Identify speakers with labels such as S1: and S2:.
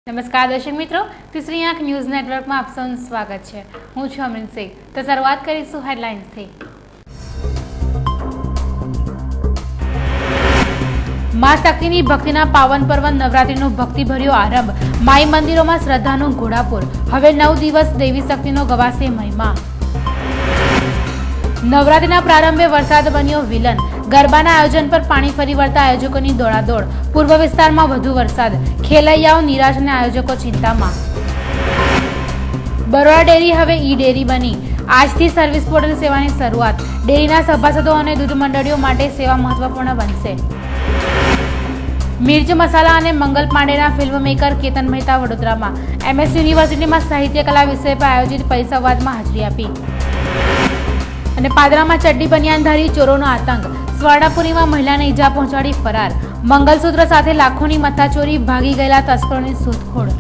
S1: નમસ્કાર દર્શક મિત્રો, તીસરી આંખ ન્યૂઝ નેટવર્કમાં આપ સૌનું સ્વાગત છે। હું છું અમરીન સિંહ। તો શરૂઆત કરીશું હેડલાઇન્સથી। મા શક્તિની ભક્તિના પાવન પર્વ નવરાત્રીનો ભક્તિભર્યો આરંભ। માઈ મંદિરોમાં શ્રદ્ધાનો ઘોડાપુર। હવે 9 દિવસ દેવી શક્તિનો ગવાશે મહિમા। નવરાત્રીના પ્રારંભે વરસાદ બન્યો વિલન। ગરબાના આયોજન પર પાણી ફરી વળતા આયોજકોની દોડાદોડ। પૂર્વ વિસ્તારમાં વધુ વરસાદ। ખેલૈયાઓ નિરાશ અને આયોજકો ચિંતામાં। બરોડા ડેરી હવે ઈ ડેરી બની। આજથી સર્વિસ પોર્ટલ સેવાની શરૂઆત। ડેરીના સભાસદો અને દૂધ મંડળીઓ માટે સેવા મહત્વપૂર્ણ બનશે। મિર્ચ મસાલા અને મંગલ પાંડેના ફિલ્મ મેકર કેતન મહેતા વડોદરામાં। MS યુનિવર્સિટીમાં સાહિત્ય કલા વિષય પર આયોજિત પરિસંવાદમાં હાજરી આપી। અને પાદરામાં ચડ્ડી બનિયાનધારી ચોરોનો આતંક। સ્વર્ણપુરીમાં મહિલાને ઈજા પહોંચાડી ફરાર। મંગલસૂત્ર સાથે લાખોની મત્તા ચોરી, ભાગી ગયેલા તસ્કરોની શોધખોળ।